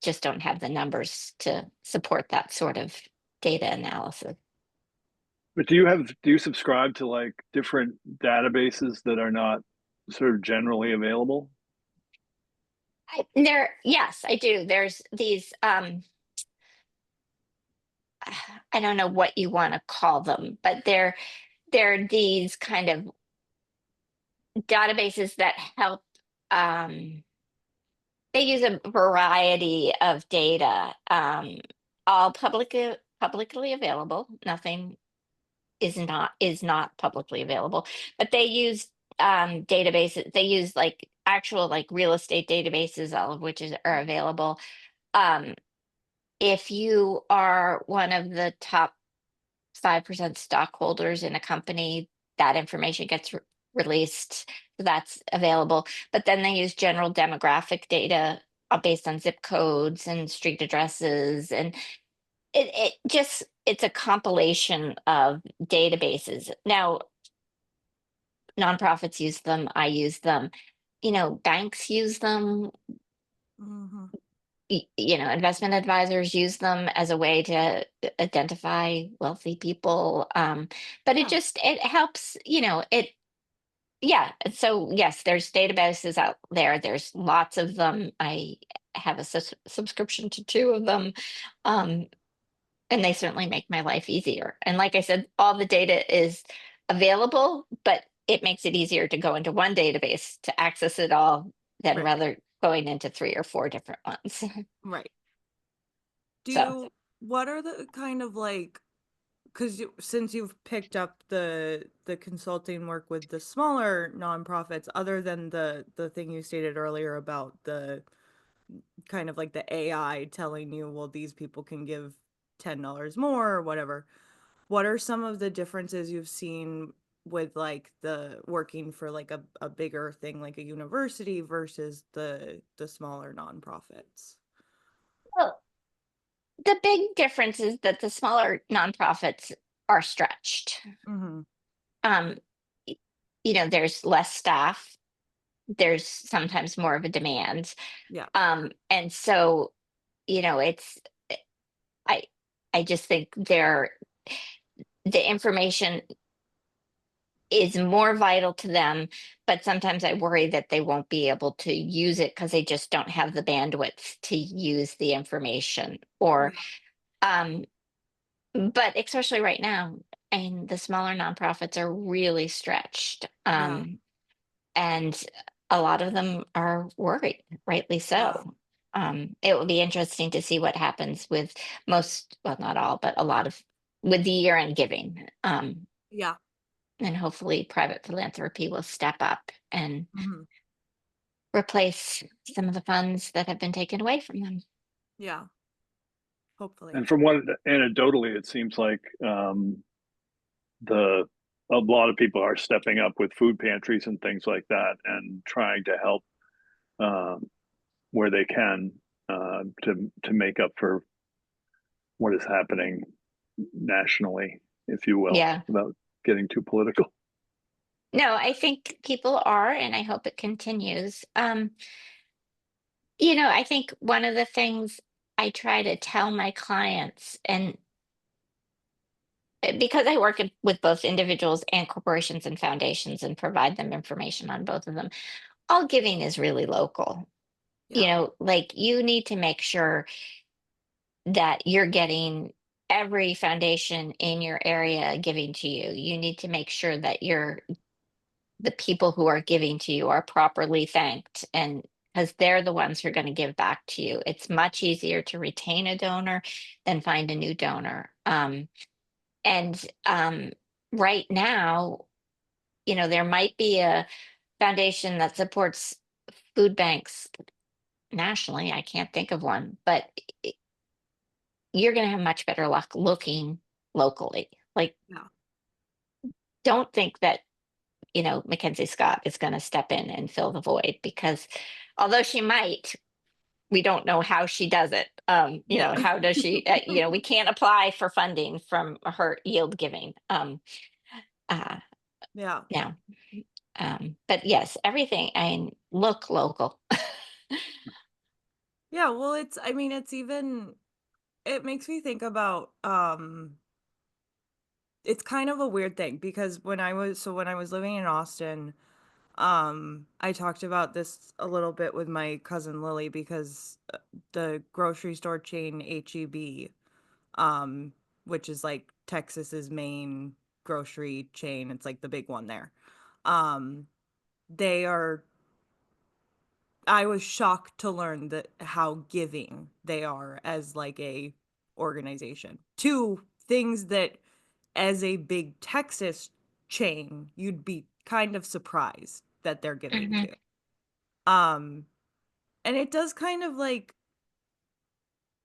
just don't have the numbers to support that sort of data analysis. But do you subscribe to like different databases that are not sort of generally available? Yes, I do. There's these, I don't know what you want to call them, but they're these kind of databases that help. They use a variety of data, all publicly available. Nothing is not publicly available, but they use databases. They use like actual like real estate databases, all of which are available. Um, if you are one of the top 5% stockholders in a company, that information gets released. So that's available. But then they use general demographic data based on zip codes and street addresses. And it's a compilation of databases. Now, nonprofits use them, I use them, banks use them, Hmm. investment advisors use them as a way to identify wealthy people. But Yeah. it helps, yeah. So yes, there's databases out there. There's lots of them. I have a subscription to two of them. Um, and they certainly make my life easier. And like I said, all the data is available, but it makes it easier to go into one database to access it all than Right. rather going into 3 or 4 different ones. Right. So What are the kind of like, because since you've picked up the consulting work with the smaller nonprofits, other than the thing you stated earlier about the kind of like the AI telling you, well, these people can give $10 more or whatever, what are some of the differences you've seen with like the working for like a bigger thing like a university versus the smaller nonprofits? well, the big difference is that the smaller nonprofits are stretched. Mm-hmm. Um, y- there's less staff, there's sometimes more of a demand. Yeah. And so, it's I I just think the information is more vital to them, but sometimes I worry that they won't be able to use it because they just don't have the bandwidth to use the information. Or Yeah. um but especially right now, and the smaller nonprofits are really stretched. Yeah. And a lot of them are worried, rightly Yeah. so. It will be interesting to see what happens with most, well, not all, but a lot of with the year-end giving. Yeah. and hopefully private philanthropy will step up and Mhm. replace some of the funds that have been taken away from them. Yeah, hopefully. And from what anecdotally, it seems like the a lot of people are stepping up with food pantries and things like that, and trying to help um, where they can to make up for what is happening nationally, if you will, Yeah. without getting too political. No, I think people are, and I hope it continues. I think one of the things I try to tell my clients, and because I work with both individuals and corporations and foundations and provide them information on both of them, all giving is really local. Yeah. Like you need to make sure that you're getting every foundation in your area giving to you. You need to make sure that the people who are giving to you are properly thanked, and because they're the ones who are going to give back to you. It's much easier to retain a donor than find a new donor. And right now, there might be a foundation that supports food banks nationally. I can't think of one, but you're going to have much better luck looking locally. Like, Yeah. don't think that Mackenzie Scott is going to step in and fill the void, because although she might, we don't know how she does it. Yeah. How does she, we can't apply for funding from her yield giving. Uh, Yeah. now, but yes, everything, look local. Yeah, well, I mean, it makes me think about, it's kind of a weird thing because when I was living in Austin, I talked about this a little bit with my cousin Lily because the grocery store chain HEB, um, which is like Texas's main grocery chain, it's like the big one there. Um, they are I was shocked to learn that how giving they are as like a organization to things that as a big Texas chain you'd be kind of surprised that they're giving Hmm. to. Um and it does kind of like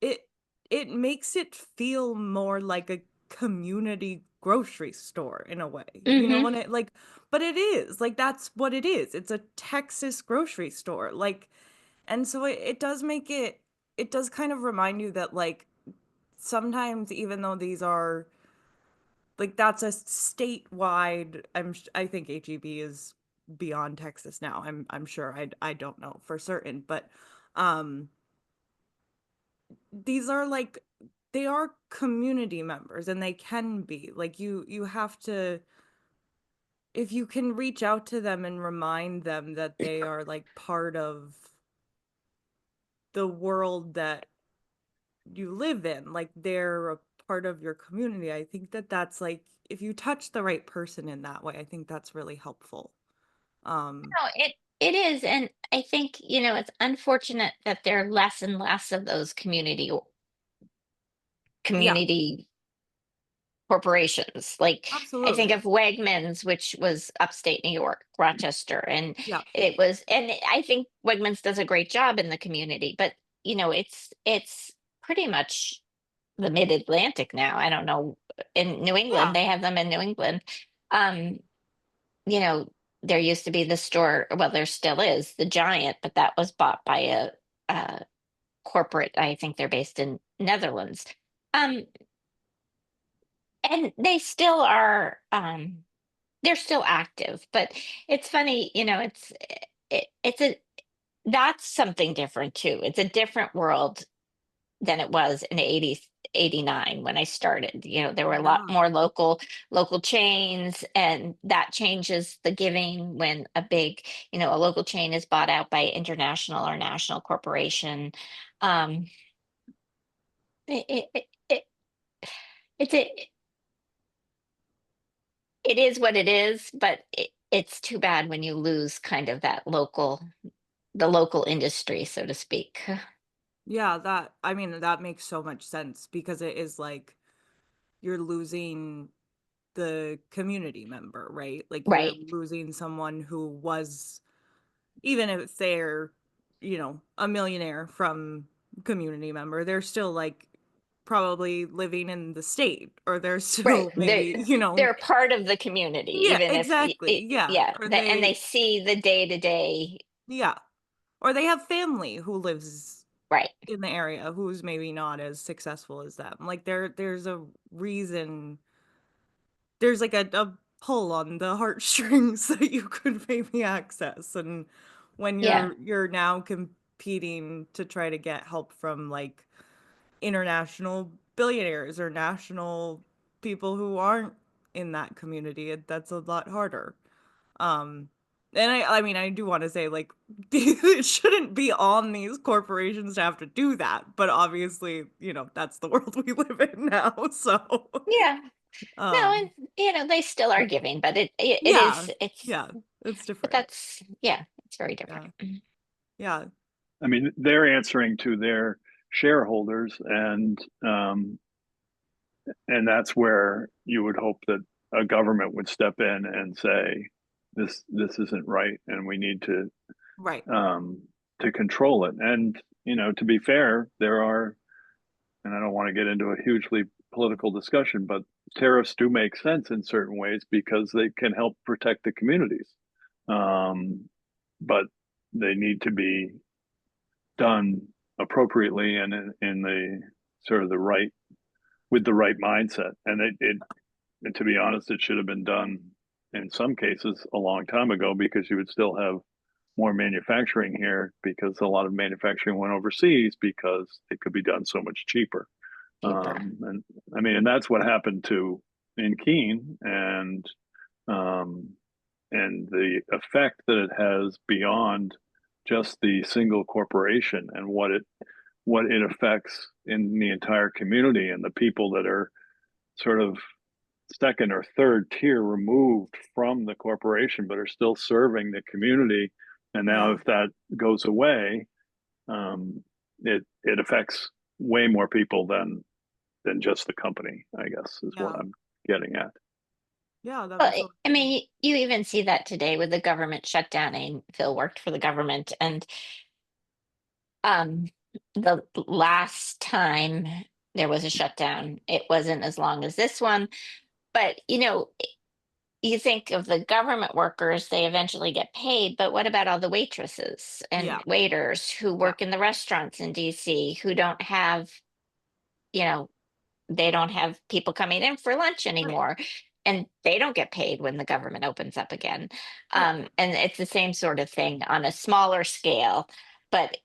it it makes it feel more like a community grocery store in a way. You know Hmm. when it like but it is. Like that's what it is. It's a Texas grocery store. Like and so it does make it does kind of remind you that like sometimes even though these are like that's a statewide I think HEB is beyond Texas now. I'm sure I don't know for certain, but um these are like they are community members and they can be. Like you have to if you can reach out to them and remind them that they are like part of the world that you live in, like they're a part of your community. I think that that's like if you touch the right person in that way, I think that's really helpful. No, it is, and I think it's unfortunate that there are less and less of those Yeah, community corporations. Like, I think absolutely. of Wegmans, which was upstate New York, Rochester, and Yeah, I think Wegmans does a great job in the community, but it's pretty much the mid-Atlantic now. I don't know, in New England, yeah, they have them in New England. Um, you know, there used to be the store, well, there still is, the Giant, but that was bought by a corporate. I think they're based in Netherlands. Um, and they still are they're still active, but it's funny, it's a that's something different too. It's a different world than it was in 80s 89 when I started. There were a lot yeah, more local chains, and that changes the giving when a local chain is bought out by international or national corporation. Um it, it, it, it it's it is what it is, but it's too bad when you lose kind of the local industry, so to speak. yeah. That I mean that makes so much sense because it is like you're losing. the community member, right? Like you're Right. losing someone who was, even if they're, a millionaire from community member, they're still like probably living in the state, or they're Right. still maybe, They're part of the community, yeah, even if exactly. Yeah. yeah, Or and they they, see the day to day. yeah. Or they have family who lives Right. in the area who's maybe not as successful as them. Like there's a reason, there's like a pull on the heartstrings that you could maybe access. And when Yeah. you're now competing to try to get help from like international billionaires or national people who aren't in that community, that's a lot harder. um and I mean, I do want to say, like, it shouldn't be on these corporations to have to do that, but obviously, that's the world we live in now. So Yeah. No, um and they still are giving, but it yeah, is it's yeah, it's but different. that's yeah, it's very different. Yeah, yeah, I mean, they're answering to their shareholders, and that's where you would hope that a government would step in and say, this isn't right, and we need right. to control it. And to be fair, there are, and I don't want to get into a hugely political discussion, but tariffs do make sense in certain ways because they can help protect the communities. But they need to be done appropriately and in the sort of the right, with the right mindset. And and to be honest, it should have been done in some cases a long time ago, because you would still have more manufacturing here, because a lot of manufacturing went overseas because it could be done so much cheaper. Paper. And I mean, and that's what happened to in Keene, um, and the effect that it has beyond just the single corporation, and what it affects in the entire community, and the people that are sort of second or third tier removed from the corporation but are still serving the community. And now Yeah, if that goes away, it affects way more people than just the company, I guess, is what yeah, I'm getting at. yeah, that Well, makes a lot I of sense. mean, you even see that today with the government shutdown. And Phil worked for the government, and um, the last time there was a shutdown, it wasn't as long as this one. But you think of the government workers, they eventually get paid, but what about all the waitresses and Yeah, waiters who yeah, work in the restaurants in DC who don't have, you know, they don't have people coming in for lunch right, anymore, and they don't get paid when the government opens up again. right. And it's the same sort of thing on a smaller scale, but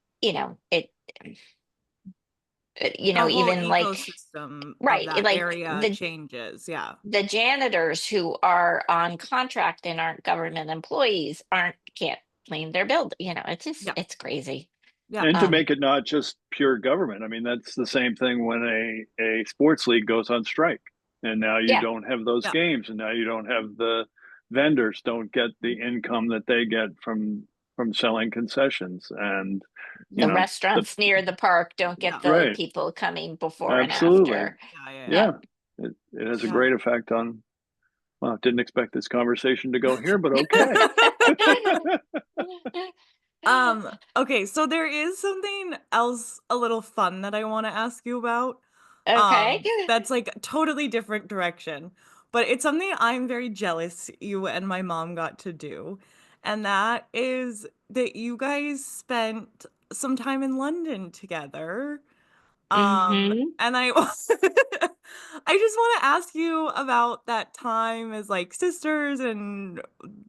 The whole even like ecosystem of right, that like area changes. Yeah, the janitors who are on contract and aren't government employees aren't can't clean their building. yeah, It's crazy. yeah, And to Um, make it not just pure government, I mean, that's the same thing when a sports league goes on strike, and now you yeah, don't have those yeah, games, and now you don't have the vendors don't get the income that they get from selling concessions. And you the know the restaurants near the park don't get yeah, the right, people coming before and absolutely, after. yeah, yeah, yeah, Yeah. yeah, it has a yeah. great effect on. Well, didn't expect this conversation to go here, but okay. Okay, so there is something else a little fun that I want to ask you about. Okay. That's like a totally different direction, but it's something I'm very jealous you and my mom got to do. And that is that you guys spent some time in London together. Hmm. And I I just want to ask you about that time as like sisters, and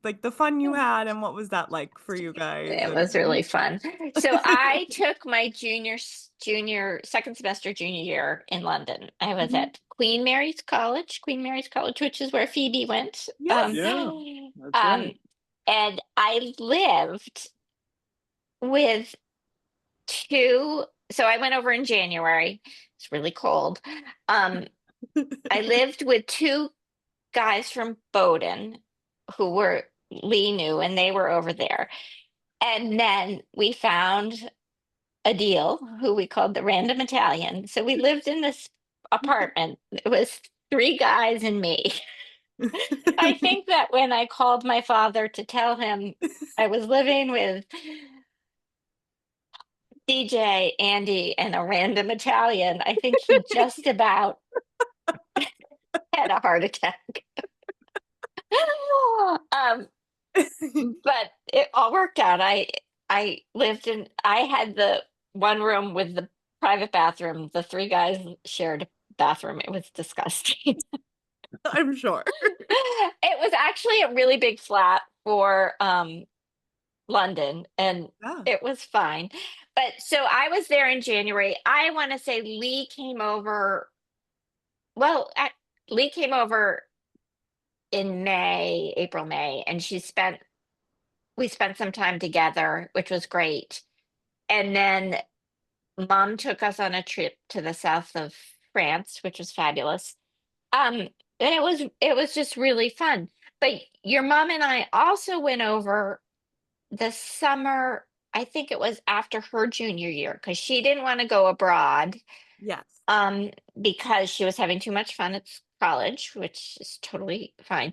like the fun you had, and what was that like for you guys. It was And really fun. So I took my second semester junior year in London. I was Mhm. at Queen Mary's College, which is where Phoebe went. Yes. Yeah, that's Um, right. and I lived with two. So I went over in January. It's really cold. Um, I lived with two guys from Bowdoin who were Lee knew, and they were over there. And then we found a deal who we called the Random Italian. So we lived in this apartment. It was three guys and me. I think that when I called my father to tell him I was living with DJ, Andy, and a random Italian, I think he just about had a heart attack. um, but it all worked out. I had the one room with the private bathroom. The three guys shared a bathroom. It was disgusting. I'm sure. It was actually a really big flat for London, and Yeah. it was fine. But so I was there in January. I want to say Lee came over. Well, Lee came over in May, April, May, and we spent some time together, which was great. And then Mom took us on a trip to the south of France, which was fabulous. And it was just really fun. But your mom and I also went over the summer, I think it was after her junior year, because she didn't want to go abroad, Yes. because she was having too much fun at college, which is totally fine.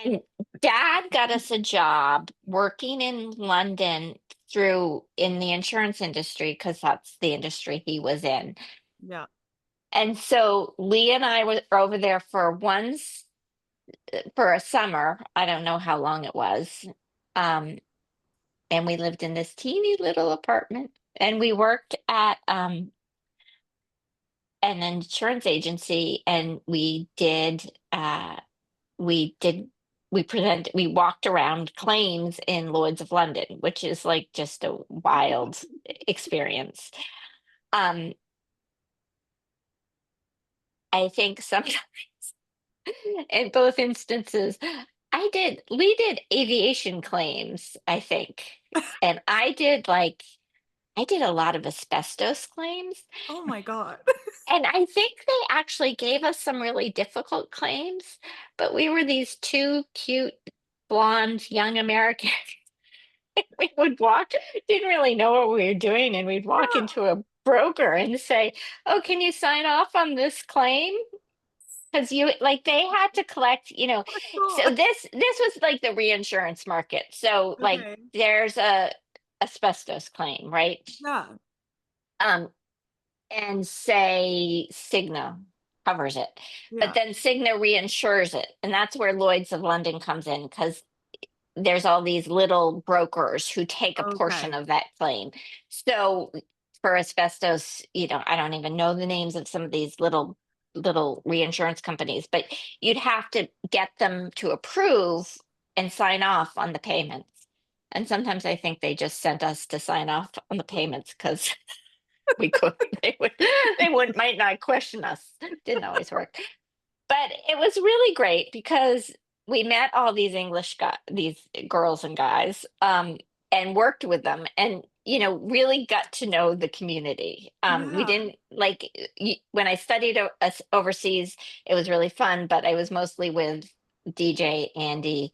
And Dad got us a job working in London in the insurance industry, because that's the industry he was in. Yeah. And so Lee and I were over there for a summer. I don't know how long it was. And we lived in this teeny little apartment, and we worked at an insurance agency, and we did we walked around claims in Lloyd's of London, which is like just a wild experience. um I think sometimes in both instances, Lee did aviation claims, I think, and I did a lot of asbestos claims. Oh my God. And I think they actually gave us some really difficult claims, but we were these two cute, blonde young Americans. We would walk, didn't really know what we were doing, and we'd walk Yeah. into a broker and say, "Oh, can you sign off on this claim?" Because they had to collect, Oh so my this was like the reinsurance market. So God. like Okay. there's a asbestos claim, right? Yeah. Um, and say Cigna covers it, but Yeah. then Cigna reinsures it, and that's where Lloyd's of London comes in, because there's all these little brokers who take a portion Okay. of that claim. So for asbestos, I don't even know the names of some of these little reinsurance companies, but you'd have to get them to approve and sign off on the payments. And sometimes I think they just sent us to sign off on the payments because we could they might not question us. Didn't always work. But it was really great because we met all these these girls and guys, and worked with them, and really got to know the community. We Yeah. didn't when I studied overseas, it was really fun, but I was mostly with DJ, Andy,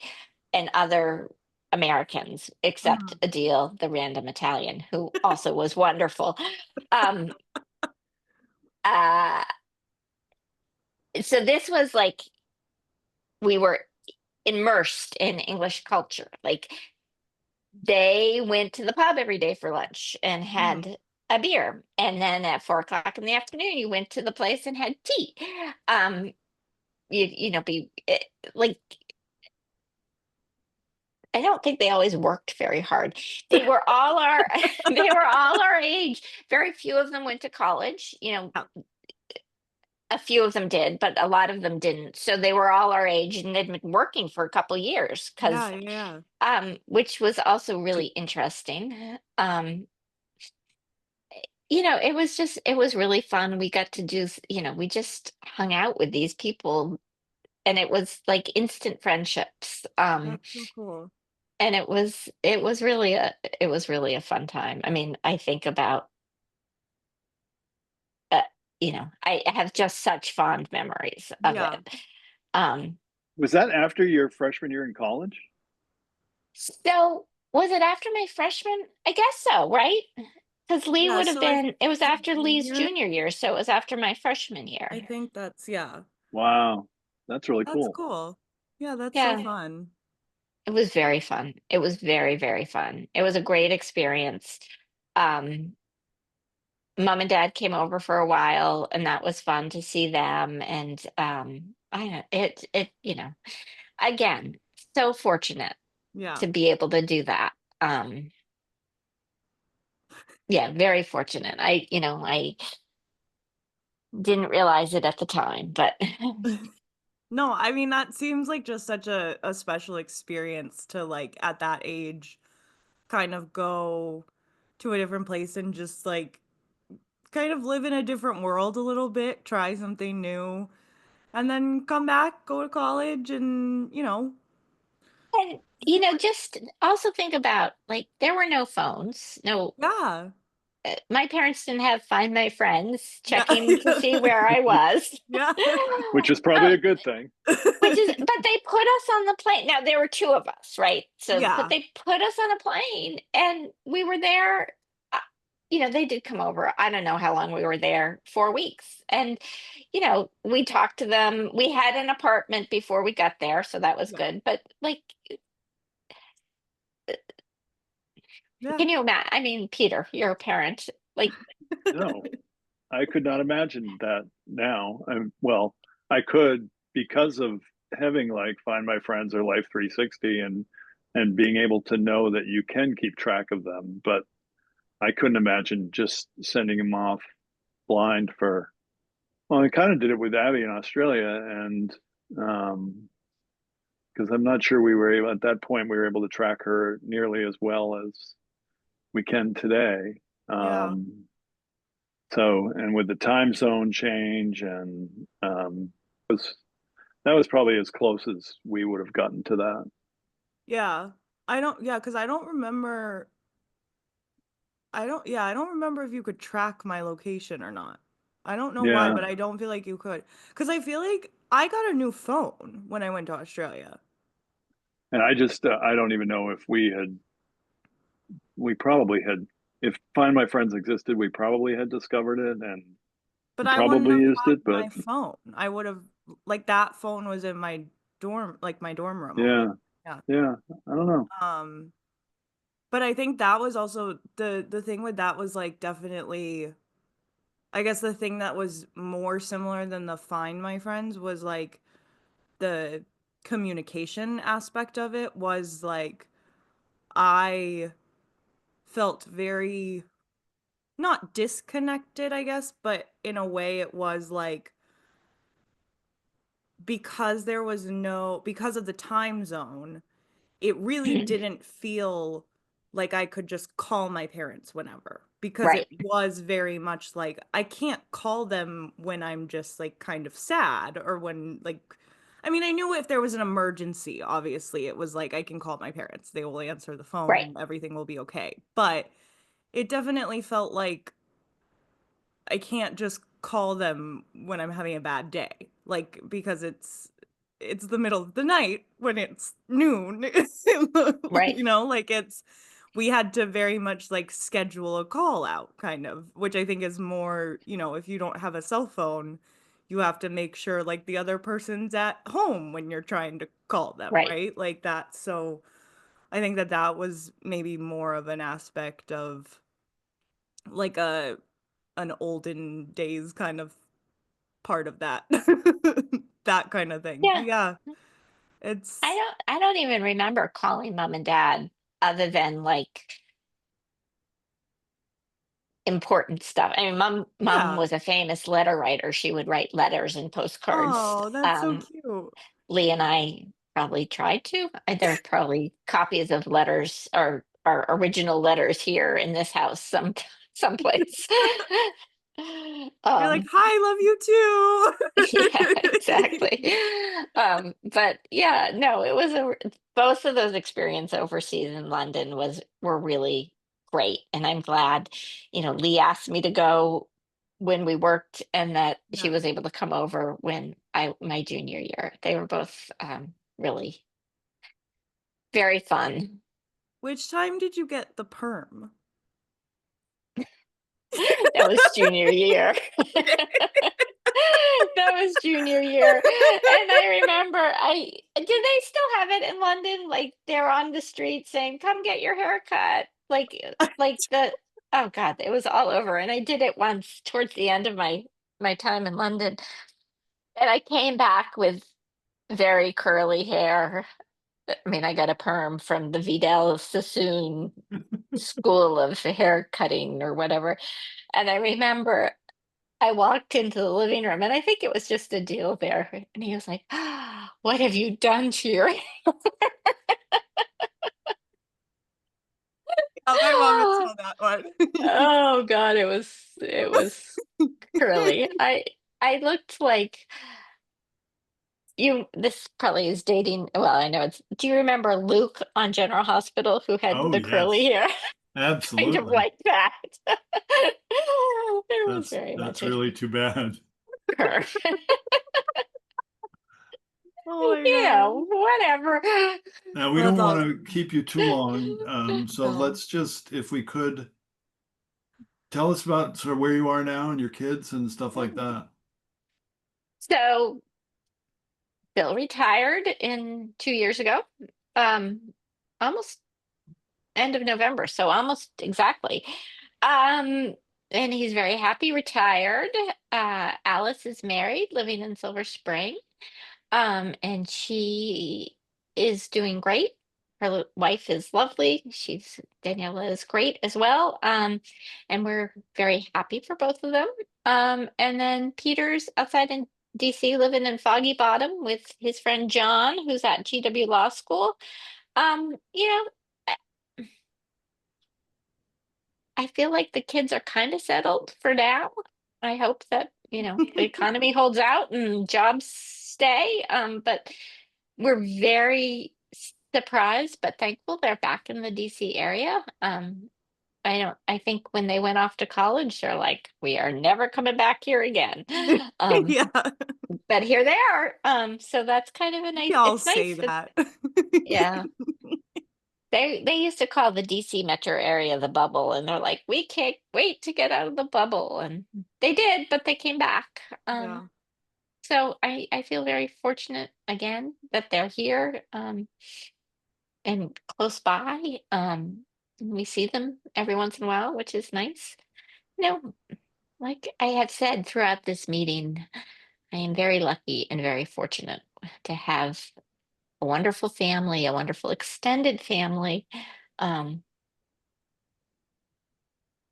and other Americans, except Mhm. Adil, the random Italian, who also was wonderful. Um, uh, so this was like we were immersed in English culture. Like they went to the pub every day for lunch and Mhm. had a beer. And then at 4 o'clock in the afternoon, you went to the place and had tea. Um, like, I don't think they always worked very hard. They were all they were all our age. Very few of them went to college. Yeah. A few of them did, but a lot of them didn't. So they were all our age, and they'd been working for a couple years, Yeah. because Yeah. which was also really interesting. It was really fun. We got to we just hung out with these people, and it was like instant friendships. That's so cool. And it was really a fun time. I mean, I think about uh, I have just such fond memories of Yeah. it. Um, Was that after your freshman year in college? so was it after my freshman? I guess so, right? Because Lee Yeah. would have So I been, think it was it's a after Lee's junior. junior year, so it was after my freshman I year. think that's, yeah. Wow, that's really That's cool. cool. Yeah, that's so Yeah, fun. it was very fun. It was very, very fun. It was a great experience. Um, Mom and Dad came over for a while, and that was fun to see them. And I don't it, again, so fortunate Yeah. to be able to do that. Yeah, very fortunate. I didn't realize it at the time, but No, I mean, that seems like just such a special experience to, like, at that age, kind of go to a different place and just, like, kind of live in a different world a little bit, try something new, and then come back, go to college, and, and just also think about, like, there were no phones, no. yeah. My parents didn't have Find My Friends Yeah. checking to see where I was. Yeah. which is probably Um, a good thing. which is, but they put us on the plane. Now there were two of us, right? So, but Yeah. they put us on a plane, and we were there. uh, they did come over. I don't know how long we were there, 4 weeks, and we talked to them. We had an apartment before we got there, so that was Yeah. good. But like, Yeah. can you imagine? I mean, Peter, you're a parent. Like, No, I could not imagine that now. Well, I could because of having like Find My Friends or Life 360 and being able to know that you can keep track of them. But I couldn't imagine just sending them off blind for. Well, I kind of did it with Abby in Australia, and because I'm not sure we were able at that point we were able to track her nearly as well as we can today. Yeah. Um, So, and with the time zone change, and was that was probably as close as we would have gotten to that. Yeah. Yeah, because I don't remember if you could track my location or not. I don't know why, Yeah, but I don't feel like you could. Because I feel like I got a new phone when I went to Australia. and I don't even know if we probably had if Find My Friends existed, we probably had discovered it But and I wouldn't probably have used had it, but my phone. I would have, like, that phone was in my my dorm room always. yeah, Yeah. yeah, I don't know. Um, but I think that was also the thing with that was like definitely, I guess the thing that was more similar than the Find My Friends was like the communication aspect of it was like I felt very not disconnected, I guess, but in a way it was like because of the time zone, it really didn't feel like I could just call my parents whenever because it right, was very much like I can't call them when I'm just like kind of sad or when like I mean, I knew if there was an emergency, obviously it was like I can call my parents. They will answer the right, phone, everything will be okay. But it definitely felt like I can't just call them when I'm having a bad day. Like because it's the middle of the night when it's noon. right, Like it's we had to very much like schedule a call out kind of, which I think is more, if you don't have a cell phone, you have to make sure like the other person's at home when you're trying to call them, right. right? Like that. So I think that that was maybe more of an aspect of like an olden days kind of part of that that kind of thing. Yeah, But yeah, it's I don't even remember calling mom and dad other than like important stuff. I mean, mom yeah. was a famous letter writer. She would write letters and postcards. Oh, that's so cute. Lee and I probably tried to. There's probably copies of letters or original letters here in this house someplace. You're like, um "Hi, love you yeah, exactly. too." But yeah, no, it was both of those experiences overseas in London were really great, and I'm glad, Lee asked me to go when we worked, and that she Yeah. was able to come over when I my junior year. They were both really very fun. Which time did you get the perm? That was junior year. Okay. That was junior year. And I remember do they still have it in London? Like they're on the street saying, "Come get your hair cut." Like the oh God, it was all over. And I did it once towards the end of my time in London. And I came back with very curly hair. I mean, I got a perm from the Vidal Sassoon School of Hair Cutting or whatever. And I remember I walked into the living room and I think it was just a deal there. And he was like, "What have you done to your hair?" Oh, my mom would tell that one. Oh God, it was curly. I looked like this probably is dating. Well, I know it's. Do you remember Luke on General Hospital who had Oh, the curly yes, hair? Kind of absolutely. like that. It was That's very much that's a really too bad. her. Oh my god. Whatever. Now, we That's don't want awesome. to keep you too long, so No. let's just, if we could, tell us about sort of where you are now and your kids and stuff like that. So Bill retired 2 years ago. Almost end of November, so almost exactly. Um, and he's very happy retired. Alice is married, living in Silver Spring. And she is doing great. Her wife is lovely. Daniela is great as well. And we're very happy for both of them. And then Peter's outside in DC living in Foggy Bottom with his friend John, who's at GW Law School. You know, I I feel like the kids are kind of settled for now. I hope that, the economy holds out and jobs stay. But we're very surprised but thankful they're back in the DC area. I think when they went off to college, they're like, we are never coming back here again. Um, Yeah. but here they are. So that's kind of We all it's say nice that, that. yeah. They used to call the DC metro area the bubble, and they're like, we can't wait to get out of the bubble. And they did, but they came back. Yeah. So I feel very fortunate again that they're here. And close by. We see them every once in a while, which is nice. Like I have said throughout this meeting, I am very lucky and very fortunate to have a wonderful family, a wonderful extended family. Um,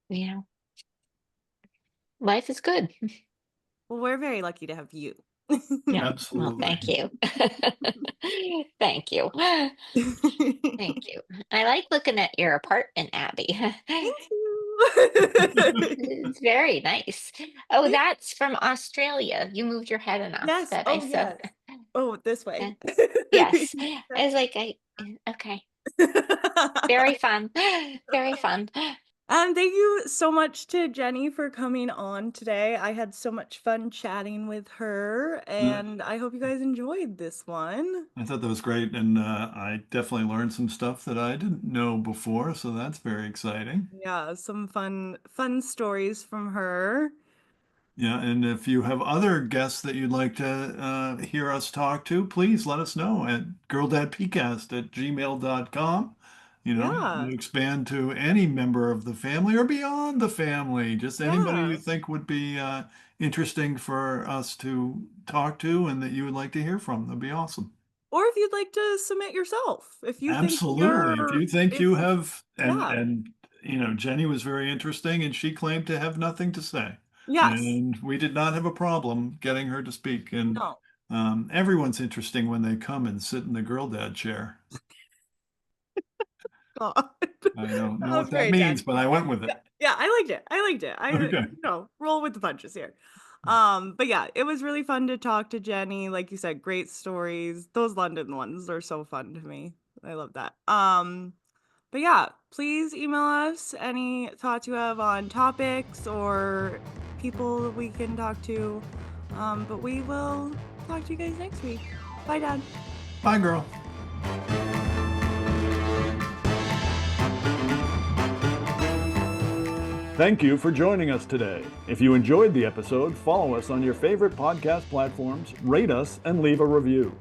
you know, life is good. Well, we're very lucky to have you. Yeah. Well, Absolutely. thank you. Thank you. Thank you. I like looking at your apartment, Abby. Thank you. It's very nice. Oh, that's from Australia. You moved your head enough Yes. that I Oh, saw. yes. Oh, this uh, way. yes. I was like, okay. Very fun. Very fun. Thank you so much to Jenny for coming on today. I had so much fun chatting with her, Uh, and I hope you guys enjoyed this one. I thought that was great, and I definitely learned some stuff that I didn't know before, so that's very exciting. Yeah, some fun stories from her. Yeah, and if you have other guests that you'd like to hear us talk to, please let us know at girldadpcast@gmail.com. Yeah. We'll expand to any member of the family or beyond the family, just anybody you Yeah. think would be interesting for us to talk to and that you would like to hear from. That'd be awesome. Or if you'd like to submit yourself, if you think Absolutely. If you're you think if you have, yeah. and Jenny was very interesting, and she claimed to have nothing to say, Yes. and we did not have a problem getting her to speak. And No. everyone's interesting when they come and sit in the girl dad chair. God. I don't That know was what that very means, touching. but I went with it. Yeah, yeah, I liked it. I liked it. Okay. Roll with the punches here. But yeah, it was really fun to talk to Jenny. Like you said, great stories. Those London ones are so fun to me. I love that. But yeah, please email us any thoughts you have on topics or people we can talk to. But we will talk to you guys next week. Bye, Dad. Bye, girl. Thank you for joining us today. If you enjoyed the episode, follow us on your favorite podcast platforms, rate us, and leave a review.